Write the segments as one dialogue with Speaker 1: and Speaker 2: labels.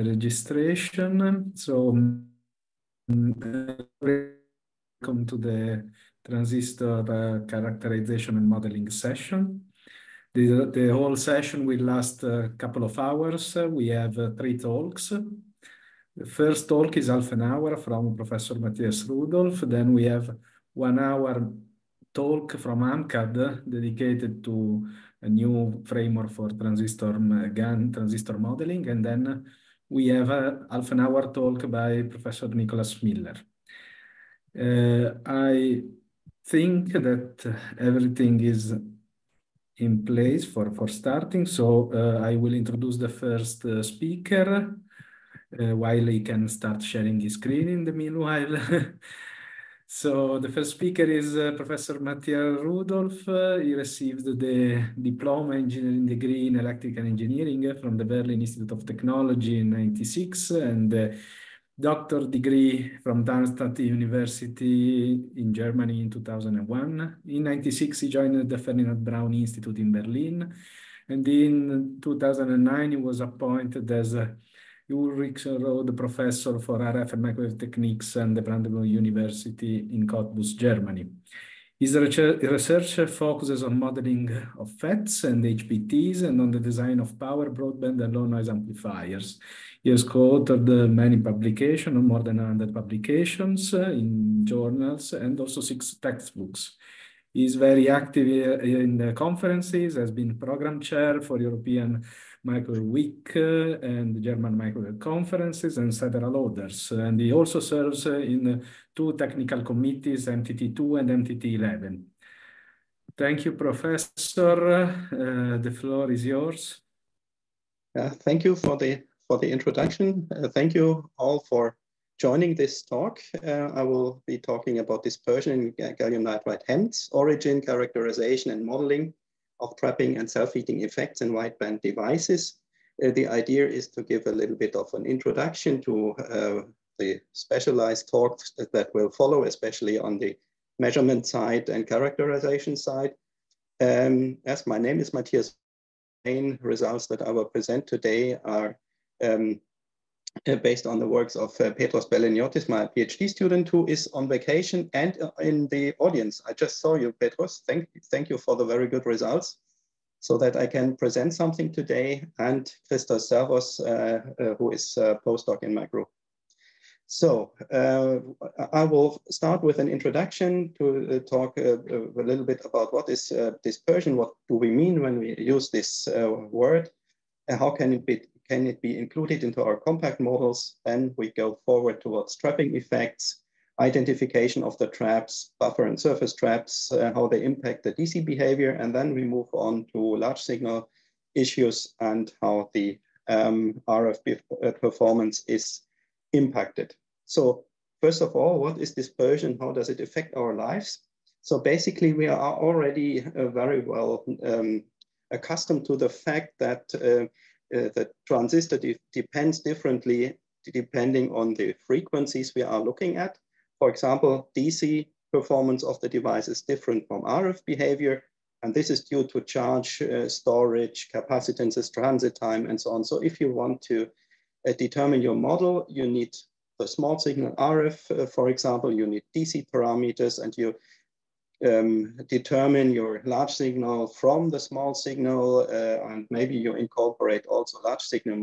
Speaker 1: registration. So, welcome to the transistor characterization and modeling session. The whole session will last a couple of hours. We have 3 talks. The first talk is half an hour from Professor Matthias Rudolph. Then we have 1 hour talk from AMCAD dedicated to a new framework for transistor GaN transistor modeling. And then we have a half an hour talk by Professor Nicholas Miller. I think that everything is in place for starting. So I will introduce the first speaker while he can start sharing his screen in the meanwhile. So the first speaker is Professor Matthias Rudolph. He received the diploma engineering degree in electrical engineering from the Berlin Institute of Technology in '96 and doctor degree from Darmstadt University in Germany in 2001. In '96, he joined the Ferdinand Braun Institute in Berlin. And in 2009, he was appointed as a Ulrich Rode Professor for RF and Microwave Techniques at the Brandenburg University in Cottbus, Germany. His research focuses on modeling of FETs and HBTs and on the design of power, broadband, and low noise amplifiers. He has co-authored many publications, more than 100 publications in journals, and also 6 textbooks. He is very active in the conferences, has been program chair for European Microwave Week and the German Microwave Conferences and several others. And he also serves in 2 technical committees, MTT2 and MTT11. Thank you, Professor. The floor is yours.
Speaker 2: Thank you for the introduction. Thank you all for joining this talk. I will be talking about dispersion in gallium nitride HEMTs, origin, characterization, and modeling of trapping and self-heating effects in wideband devices. The idea is to give a little bit of an introduction to the specialized talks that will follow, especially on the measurement side and characterization side. As my name is Matthias, main results that I will present today are based on the works of Petros Beleniotis, my PhD student, who is on vacation and in the audience. I just saw you, Petros. Thank you for the very good results, so that I can present something today, and Christos Servos, who is a postdoc in my group. So I will start with an introduction to talk a little bit about what is dispersion, what do we mean when we use this word, and how can it be included into our compact models. Then we go forward towards trapping effects, identification of the traps, buffer and surface traps, how they impact the DC behavior, and then we move on to large signal issues and how the RF performance is impacted. So first of all, what is dispersion? How does it affect our lives? So basically, we are already very well accustomed to the fact that the transistor depends differently depending on the frequencies we are looking at. For example, DC performance of the device is different from RF behavior, and this is due to charge, storage, capacitances, transit time, and so on. So if you want to determine your model, you need the small signal RF, for example, you need DC parameters, and you determine your large signal from the small signal, and maybe you incorporate also large signal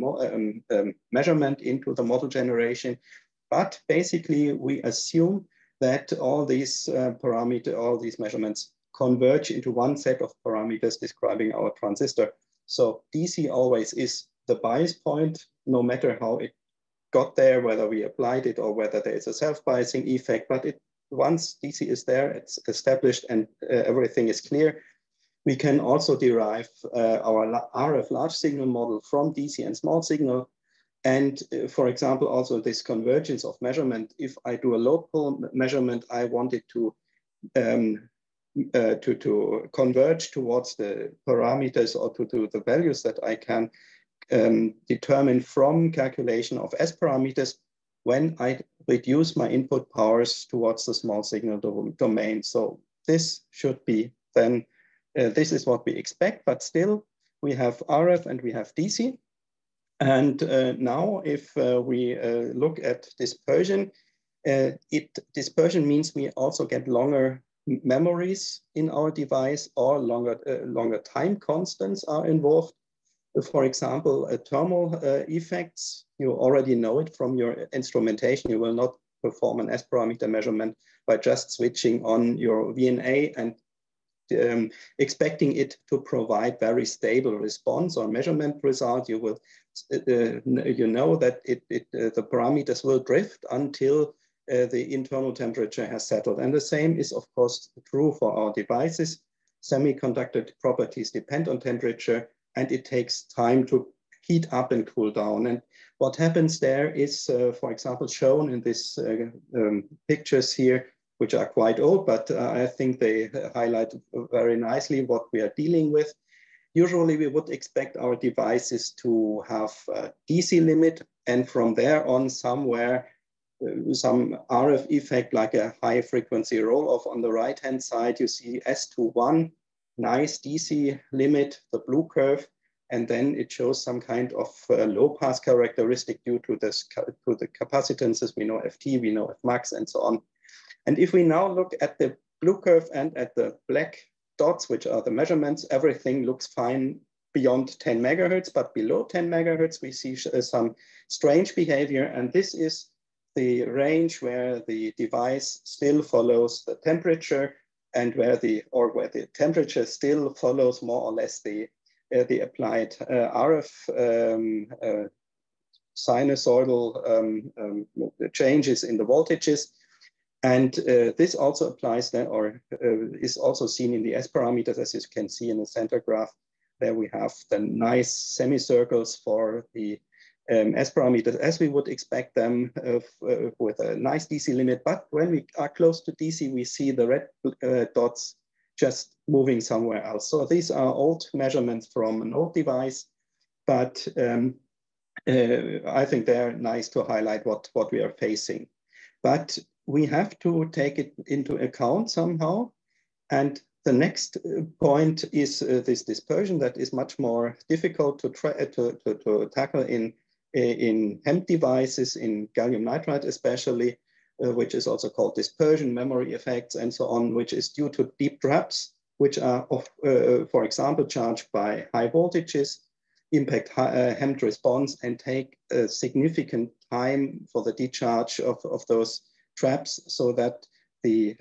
Speaker 2: measurement into the model generation. But basically, we assume that all these parameters, all these measurements converge into one set of parameters describing our transistor. So DC always is the bias point, no matter how it got there, whether we applied it or whether there is a self-biasing effect. But once DC is there, it's established and everything is clear. We can also derive our RF large signal model from DC and small signal. And for example, also this convergence of measurement. If I do a local measurement, I want it to converge towards the parameters or to the values that I can determine from calculation of S parameters when I reduce my input powers towards the small signal domain. So this should be then, this is what we expect, but still we have RF and we have DC. And now if we look at dispersion, dispersion means we also get longer memories in our device, or longer time constants are involved. For example, thermal effects, you already know it from your instrumentation. You will not perform an S parameter measurement by just switching on your VNA and expecting it to provide very stable response or measurement result. You will, you know that the parameters will drift until the internal temperature has settled. And the same is, of course, true for our devices. Semiconductor properties depend on temperature, and it takes time to heat up and cool down. And what happens there is, for example, shown in these pictures here, which are quite old, but I think they highlight very nicely what we are dealing with. Usually we would expect our devices to have a DC limit, and from there on somewhere, some RF effect like a high frequency roll-off. On the right-hand side, you see S21, nice DC limit, the blue curve, and then it shows some kind of low pass characteristic due to the capacitances. We know FT, we know Fmax, and so on. And if we now look at the blue curve and at the black dots, which are the measurements, everything looks fine beyond 10 megahertz, but below 10 megahertz, we see some strange behavior. And this is the range where the device still follows the temperature, and where the temperature still follows more or less the applied RF sinusoidal changes in the voltages. And this also applies then, or is also seen in the S parameters, as you can see in the center graph. There we have the nice semicircles for the S parameters, as we would expect them with a nice DC limit. But when we are close to DC, we see the red dots just moving somewhere else. So these are old measurements from an old device, but I think they're nice to highlight what we are facing. But we have to take it into account somehow. And the next point is this dispersion that is much more difficult to tackle in HEMT devices, in gallium nitride especially, which is also called dispersion, memory effects, and so on, which is due to deep traps, which are, for example, charged by high voltages, impact HEMT response, and take a significant time for the discharge of those traps, so that the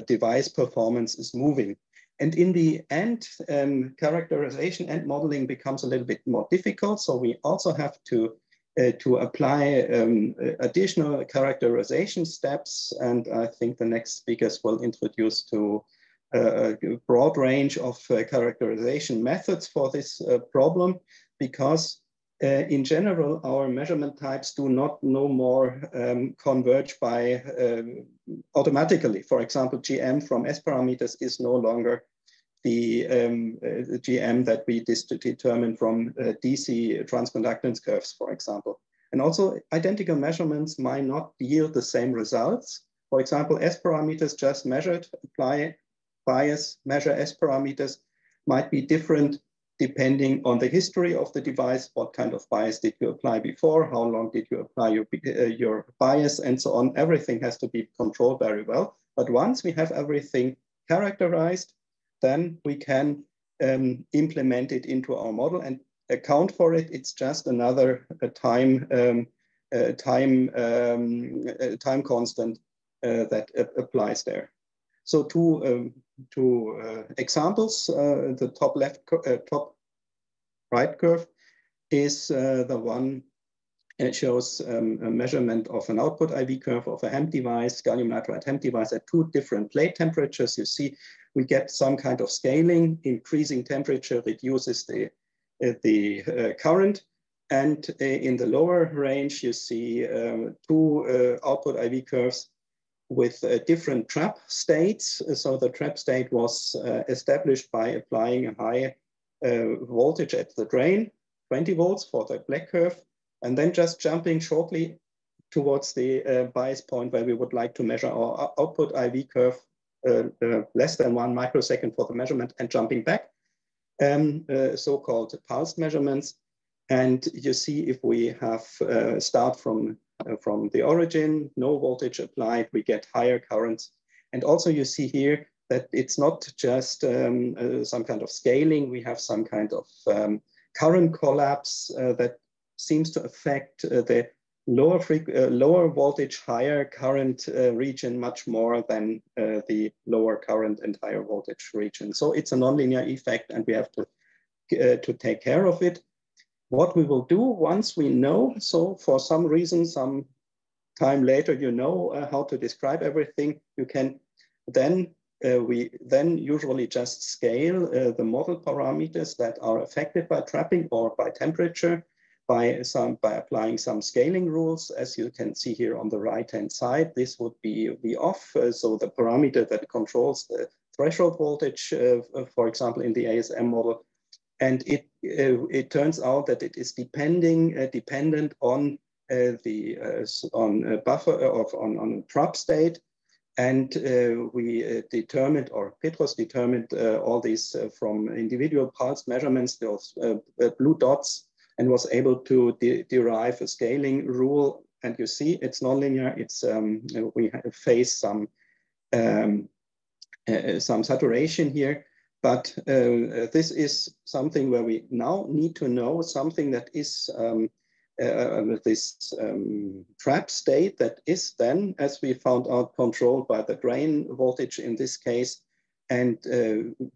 Speaker 2: device performance is moving. And in the end, characterization and modeling becomes a little bit more difficult. So we also have to apply additional characterization steps. And I think the next speakers will introduce to a broad range of characterization methods for this problem, because in general, our measurement types do not no more converge by automatically. For example, GM from S parameters is no longer the GM that we determine from DC transconductance curves, for example. And also, identical measurements might not yield the same results. For example, S parameters just measured, apply bias, measure S parameters might be different depending on the history of the device. What kind of bias did you apply before? How long did you apply your bias, and so on? Everything has to be controlled very well. But once we have everything characterized, then we can implement it into our model and account for it. It's just another time constant that applies there. So two examples. The top left, top right curve is the one. It shows a measurement of an output IV curve of a HEMT device, gallium nitride HEMT device at two different plate temperatures. You see, we get some kind of scaling. Increasing temperature reduces the current. And in the lower range, you see two output IV curves with different trap states. So the trap state was established by applying a high voltage at the drain, 20 volts for the black curve, and then just jumping shortly towards the bias point where we would like to measure our output IV curve, less than 1 microsecond for the measurement, and jumping back, so-called pulsed measurements. And you see if we have start from the origin, no voltage applied, we get higher currents. And also you see here that it's not just some kind of scaling, we have some kind of current collapse that seems to affect the lower voltage, higher current region much more than the lower current and higher voltage region. So it's a nonlinear effect and we have to take care of it. What we will do once we know, so for some reason, some time later, you know how to describe everything, you can then, we then usually just scale the model parameters that are affected by trapping or by temperature by applying some scaling rules. As you can see here on the right-hand side, this would be the off. So the parameter that controls the threshold voltage, for example, in the ASM model. And it turns out that it is dependent on on trap state, and we determined, or Petros determined, all these from individual pulse measurements, those blue dots, and was able to derive a scaling rule. And you see, it's nonlinear. It's we face some saturation here. But this is something where we now need to know something that is this trap state that is then, as we found out, controlled by the drain voltage in this case. And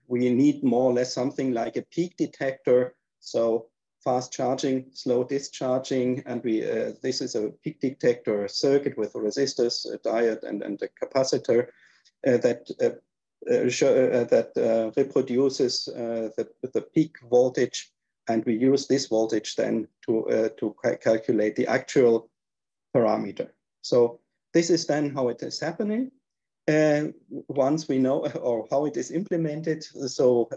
Speaker 2: we need more or less something like a peak detector. So fast charging, slow discharging. And this is a peak detector circuit with resistors, a diode, and a capacitor that reproduces the peak voltage, and we use this voltage then to calculate the actual parameter. So this is then how it is happening once we know, or how it is implemented. So,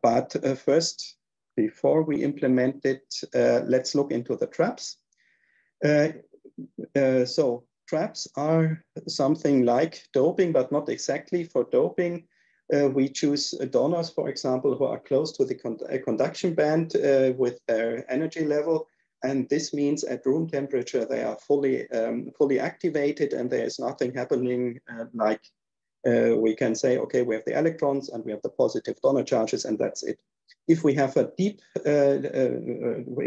Speaker 2: but first, before we implement it, let's look into the traps. So traps are something like doping, but not exactly. For doping, we choose donors, for example, who are close to the conduction band with their energy level. And this means at room temperature, they are fully activated and there is nothing happening like we can say, okay, we have the electrons and we have the positive donor charges and that's it. If we have a if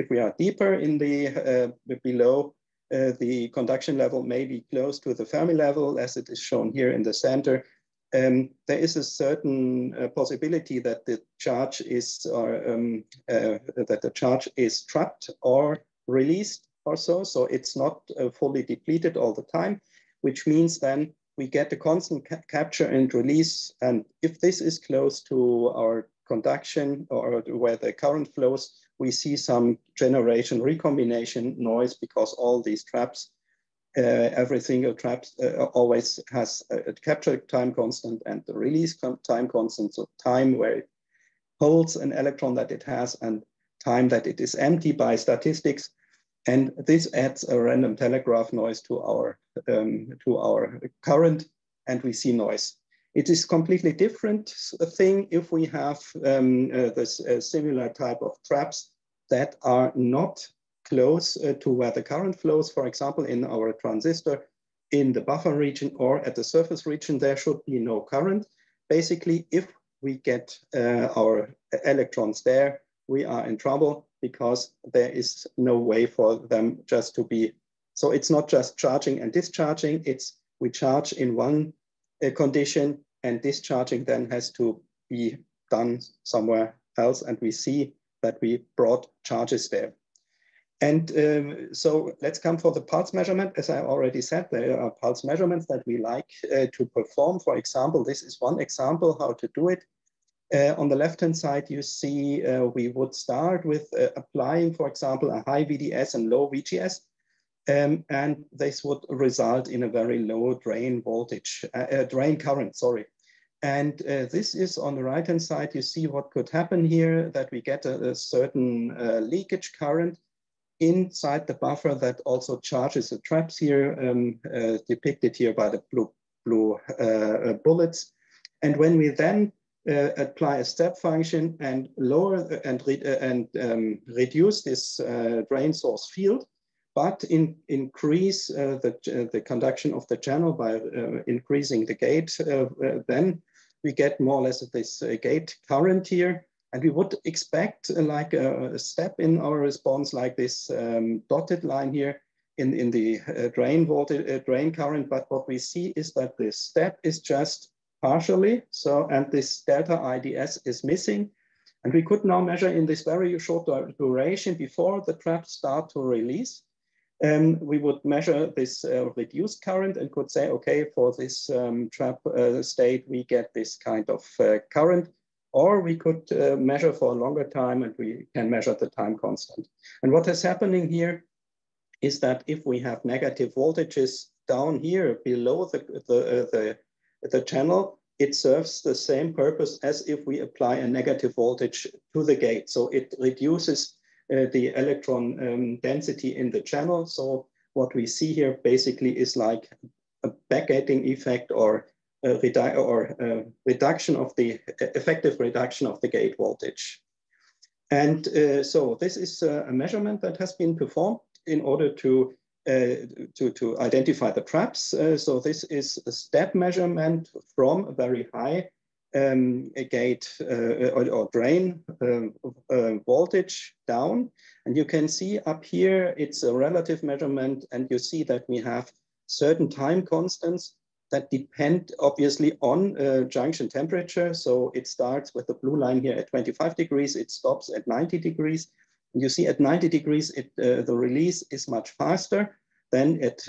Speaker 2: we are deeper in the below, the conduction level may be close to the Fermi level, as it is shown here in the center. There is a certain possibility that the charge is trapped or released or so. So it's not fully depleted all the time, which means then we get a constant capture and release. And if this is close to our conduction or where the current flows, we see some generation recombination noise because all these traps, every single trap always has a capture time constant and the release time constant. So time where it holds an electron that it has and time that it is empty by statistics. And this adds a random telegraph noise to our current, and we see noise. It is completely different thing if we have this similar type of traps that are not close to where the current flows. For example, in our transistor, in the buffer region or at the surface region, there should be no current. Basically, if we get our electrons there, we are in trouble because there is no way for them just to be. So it's not just charging and discharging, it's we charge in one condition and discharging then has to be done somewhere else. And we see that we brought charges there. And so let's come for the pulse measurement. As I already said, there are pulse measurements that we like to perform. For example, this is one example how to do it. On the left-hand side, you see we would start with applying, for example, a high VDS and low VGS. And this would result in a very low drain voltage, drain current, sorry. And this is on the right-hand side, you see what could happen here, that we get a certain leakage current inside the buffer that also charges the traps here, depicted here by the blue bullets. And when we then apply a step function and lower reduce this drain source field, but increase the conduction of the channel by increasing the gate, then we get more or less this gate current here. And we would expect like a step in our response like this dotted line here in the drain voltage, drain current. But what we see is that this step is just partially, so, and this delta IDS is missing. And we could now measure in this very short duration before the traps start to release. We would measure this reduced current and could say, okay, for this trap state, we get this kind of current, or we could measure for a longer time and we can measure the time constant. And what is happening here is that if we have negative voltages down here below the channel, it serves the same purpose as if we apply a negative voltage to the gate. So it reduces the electron density in the channel. So what we see here basically is like a backgating effect or reduction of the effective reduction of the gate voltage. And so this is a measurement that has been performed in order to identify the traps. So this is a step measurement from a very high gate or drain voltage down. And you can see up here, it's a relative measurement, and you see that we have certain time constants that depend obviously on junction temperature. So it starts with the blue line here at 25 degrees, it stops at 90 degrees. And you see at 90 degrees, the release is much faster than at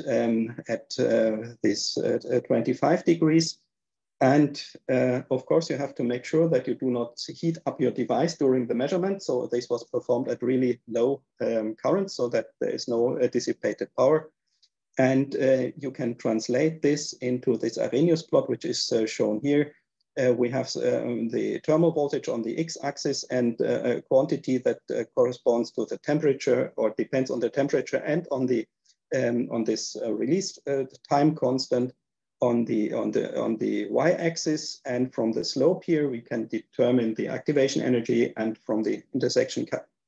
Speaker 2: this 25 degrees. And of course, you have to make sure that you do not heat up your device during the measurement. So this was performed at really low current so that there is no dissipated power. And you can translate this into this Arrhenius plot, which is shown here. We have the thermal voltage on the x-axis and a quantity that corresponds to the temperature or depends on the temperature and on the on this release time constant on the y-axis. And from the slope here, we can determine the activation energy, and from the intersection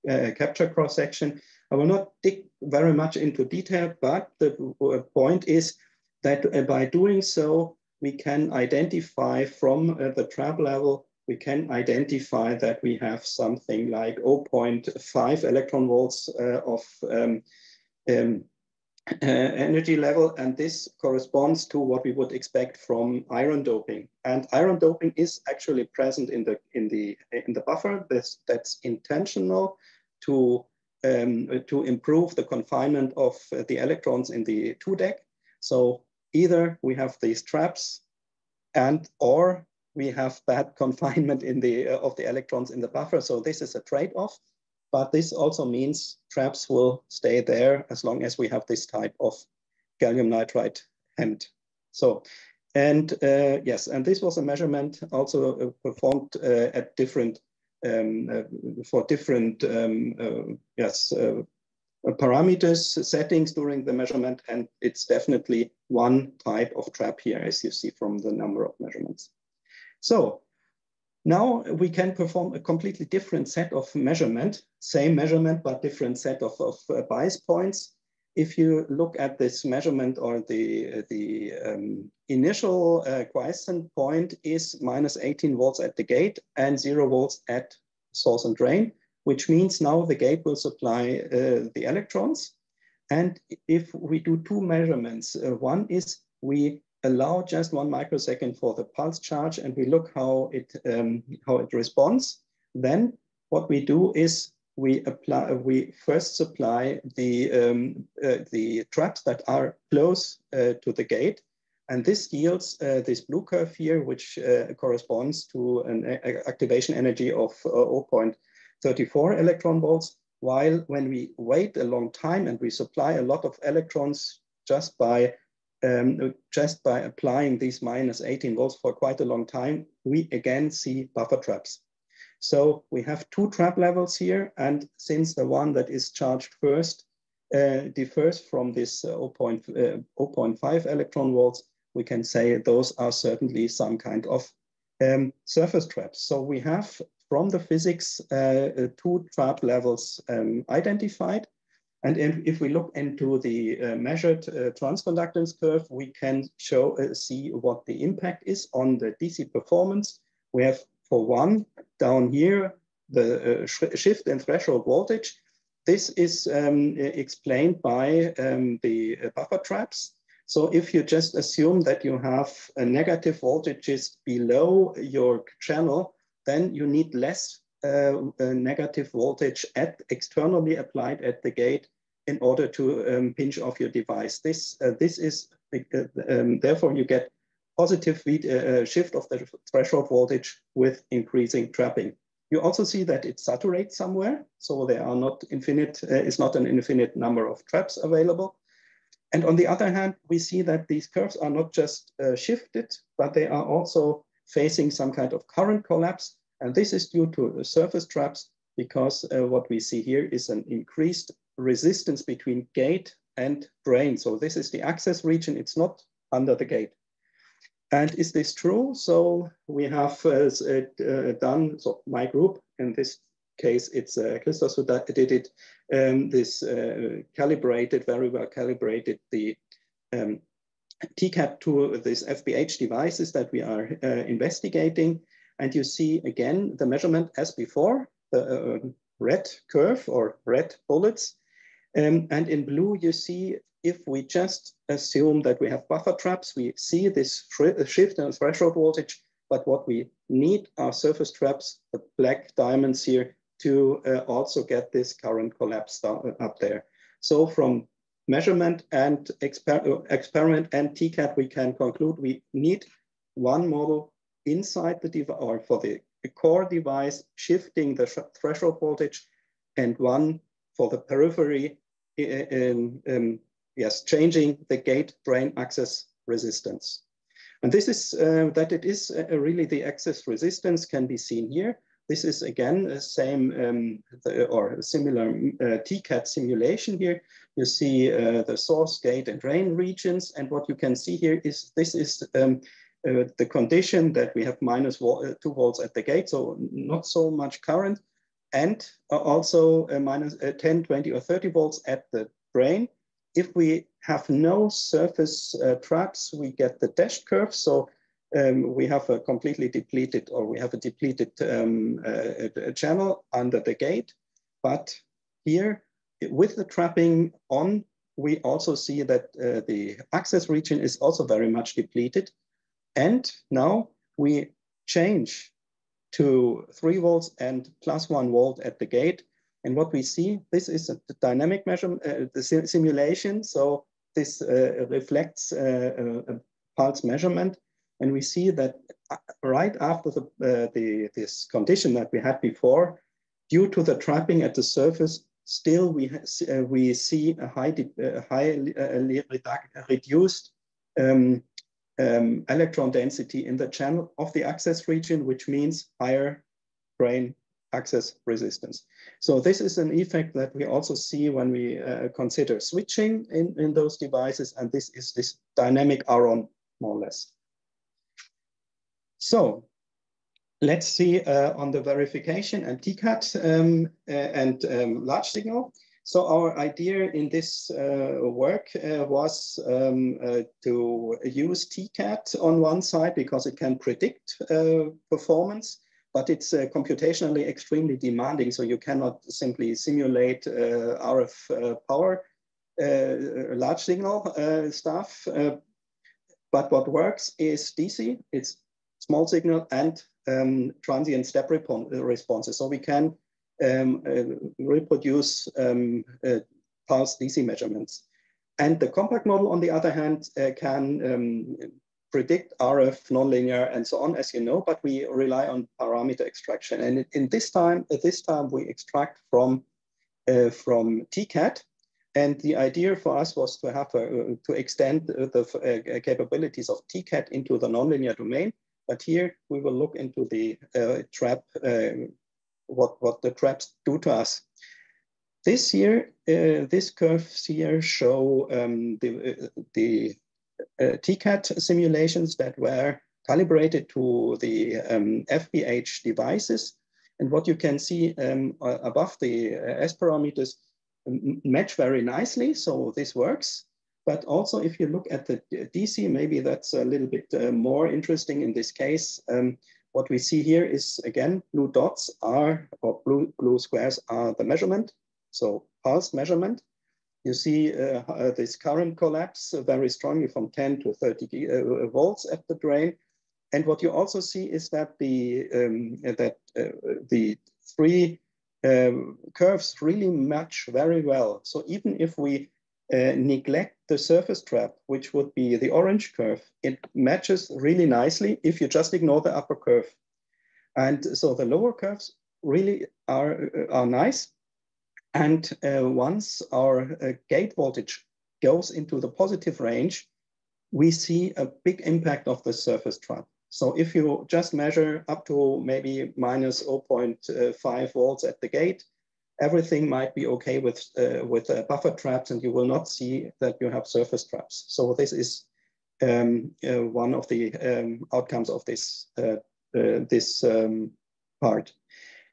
Speaker 2: capture cross-section. I will not dig very much into detail, but the point is that by doing so, we can identify from the trap level, we can identify that we have something like 0.5 electron volts of energy level, and this corresponds to what we would expect from iron doping. And iron doping is actually present in the buffer. That's intentional to improve the confinement of the electrons in the 2-deck. So either we have these traps, or we have bad confinement in of the electrons in the buffer. So this is a trade-off. But this also means traps will stay there as long as we have this type of gallium nitride HEMT. So, and yes, and this was a measurement also performed at different, for different parameters, settings during the measurement. And it's definitely one type of trap here, as you see from the number of measurements. So, now we can perform a completely different set of measurement, same measurement, but different set of bias points. If you look at this measurement, or the initial quiescent point is minus 18 volts at the gate and 0 volts at source and drain, which means now the gate will supply the electrons. And if we do two measurements, one is we allow just 1 microsecond for the pulse charge, and we look how it responds. Then what we do is we first supply the traps that are close to the gate, and this yields this blue curve here, which corresponds to an activation energy of 0.34 electron volts. While when we wait a long time and we supply a lot of electrons just by applying these minus 18 volts for quite a long time, we again see buffer traps. So we have two trap levels here, and since the one that is charged first differs from this 0.5 electron volts, we can say those are certainly some kind of surface traps. So we have from the physics 2 trap levels identified. And if we look into the measured transconductance curve, we can see what the impact is on the DC performance. We have, for one, down here, the shift in threshold voltage. This is explained by the buffer traps. So if you just assume that you have a negative voltages below your channel, then you need less negative voltage externally applied at the gate in order to pinch off your device. This is therefore you get positive shift of the threshold voltage with increasing trapping. You also see that it saturates somewhere, so there are not infinite. It's not an infinite number of traps available. And on the other hand, we see that these curves are not just shifted, but they are also facing some kind of current collapse. And this is due to surface traps, because what we see here is an increased resistance between gate and drain. So this is the access region. It's not under the gate. And is this true? So we have done, so my group, in this case, it's Christos who did it, calibrated, very well calibrated the TCAT to these FBH devices that we are investigating. And you see again the measurement as before, the red curve or red bullets. And in blue, you see if we just assume that we have buffer traps, we see this shift in threshold voltage, but what we need are surface traps, the black diamonds here, to also get this current collapse up there. So from measurement and experiment and TCAT, we can conclude we need one model inside the device, or for the core device, shifting the threshold voltage, and one for the periphery, yes, changing the gate drain access resistance. And this is that it is really the access resistance can be seen here. This is again the same or similar TCAT simulation here. You see the source, gate, and drain regions. And what you can see here is this is the condition that we have minus 2 volts at the gate, so not so much current, and also minus 10, 20, or 30 volts at the drain. If we have no surface traps, we get the dashed curve. So we have a completely depleted, or we have a depleted channel under the gate. But here, with the trapping on, we also see that the access region is also very much depleted. And now we change to 3 volts and plus 1 volt at the gate. And what we see, this is a dynamic measurement, the simulation. So this reflects a pulse measurement. And we see that right after this condition that we had before, due to the trapping at the surface, still we see a highly reduced electron density in the channel of the access region, which means higher drain access resistance. So this is an effect that we also see when we consider switching in those devices, and this is this dynamic RON, more or less. So let's see on the verification and TCAT and large signal. So our idea in this work was to use TCAT on one side because it can predict performance, but it's computationally extremely demanding. So you cannot simply simulate RF power, large signal stuff. But what works is DC, it's small signal and transient step responses. So we can reproduce pulse DC measurements. And the compact model, on the other hand, can predict RF, nonlinear, and so on, as you know, but we rely on parameter extraction. And at this time, we extract from TCAT. And the idea for us was to have to extend the capabilities of TCAT into the nonlinear domain. But here we will look into the trap, what the traps do to us. This year, these curves here show the TCAT simulations that were calibrated to the FBH devices. And what you can see above the S parameters match very nicely, so this works. But also if you look at the DC, maybe that's a little bit more interesting in this case. What we see here is, again, blue dots are, or blue squares are the measurement, so pulse measurement. You see this current collapse very strongly from 10 to 30 volts at the drain. And what you also see is that the three curves really match very well. So even if we neglect the surface trap, which would be the orange curve, it matches really nicely if you just ignore the upper curve. And so the lower curves really are nice. And once our gate voltage goes into the positive range, we see a big impact of the surface trap. So if you just measure up to maybe minus 0.5 volts at the gate, everything might be okay with buffer traps, and you will not see that you have surface traps. So this is one of the outcomes of this part.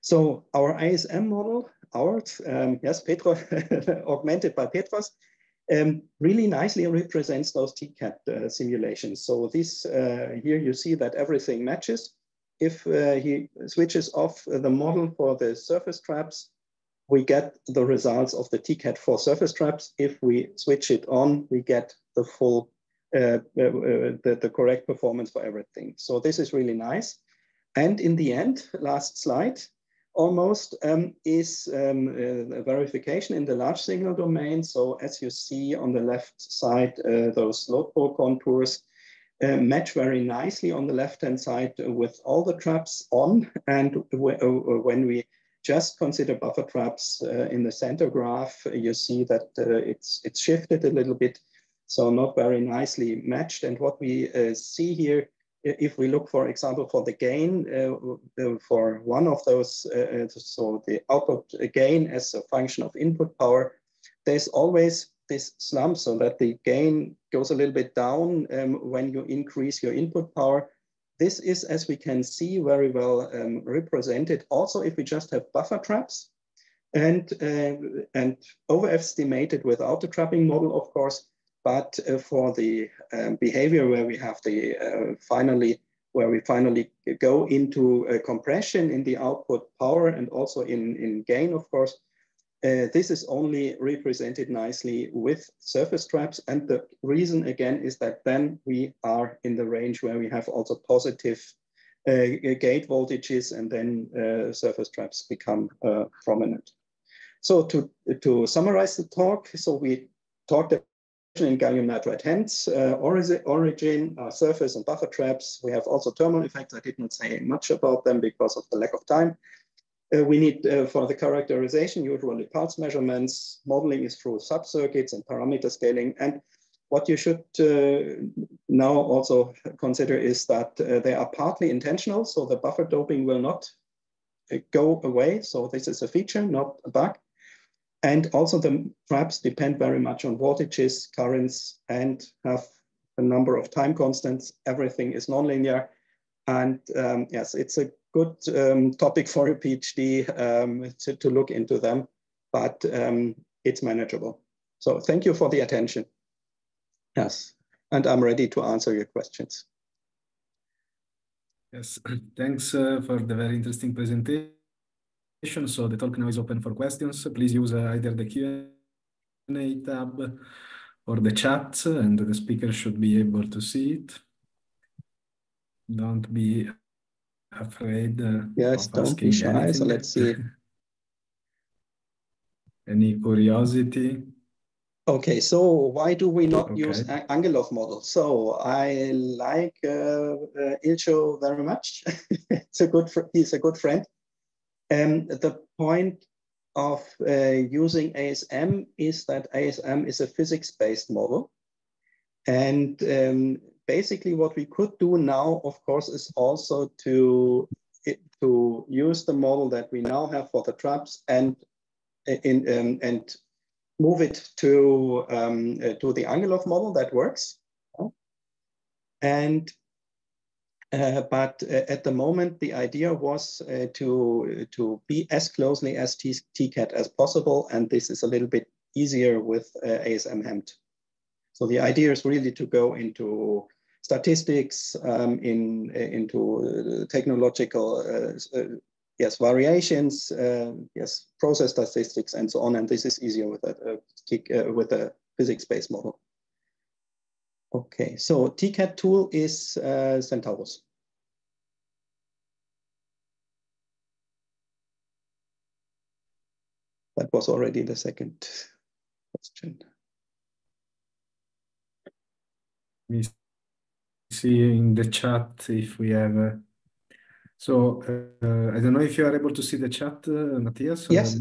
Speaker 2: So our ISM model, yes, Petro, augmented by Petros, really nicely represents those TCAT simulations. So this here you see that everything matches. If he switches off the model for the surface traps, we get the results of the TCAT for surface traps. If we switch it on, we get the full, the correct performance for everything. So this is really nice. And in the end, last slide, almost is a verification in the large signal domain. So as you see on the left side, those load pole contours match very nicely on the left-hand side with all the traps on. And when we just consider buffer traps in the center graph, you see that it's shifted a little bit, so not very nicely matched. And what we see here, if we look, for example, for the gain, for one of those, so the output gain as a function of input power, there's always this slump so that the gain goes a little bit down when you increase your input power. This is, as we can see, very well represented. Also, if we just have buffer traps and overestimated without the trapping model, of course, but for the behavior where we have the finally go into compression in the output power and also in gain, of course, this is only represented nicely with surface traps. And the reason, again, is that then we are in the range where we have also positive gate voltages, and then surface traps become prominent. So to summarize the talk, so we talked in gallium nitride HEMTs, origin, surface and buffer traps. We have also thermal effects. I did not say much about them because of the lack of time. We need, for the characterization, usually pulse measurements. Modeling is through subcircuits and parameter scaling. And what you should now also consider is that they are partly intentional. So the buffer doping will not go away. So this is a feature, not a bug. And also the traps depend very much on voltages, currents, and have a number of time constants. Everything is nonlinear. And yes, it's a good topic for a PhD to look into them, but it's manageable. So thank you for the attention. Yes, and I'm ready to answer your questions.
Speaker 1: Yes, thanks for the very interesting presentation. So the talk now is open for questions. Please use either the Q&A tab or the chat, and the speaker should be able to see it. Don't be afraid
Speaker 2: yes,
Speaker 1: of
Speaker 2: don't be shy.
Speaker 1: anything.
Speaker 2: So let's see.
Speaker 1: Any curiosity? Okay,
Speaker 2: so why do we not use Angelov model? So I like Ilcho very much. He's a good friend. The point of using ASM is that ASM is a physics-based model. And basically what we could do now, of course, is also to use the model that we now have for the traps and move it to the Angelov model that works. And But at the moment, the idea was to be as closely as TCAT as possible, and this is a little bit easier with ASM HEMT. So the idea is really to go into statistics, into technological variations, process statistics, and so on. And this is easier with a physics-based model. Okay, so TCAT tool is Centaurus. That was already the second question.
Speaker 1: We see in the chat if we have. So I don't know if you are able to see the chat, Matthias.
Speaker 2: Yes.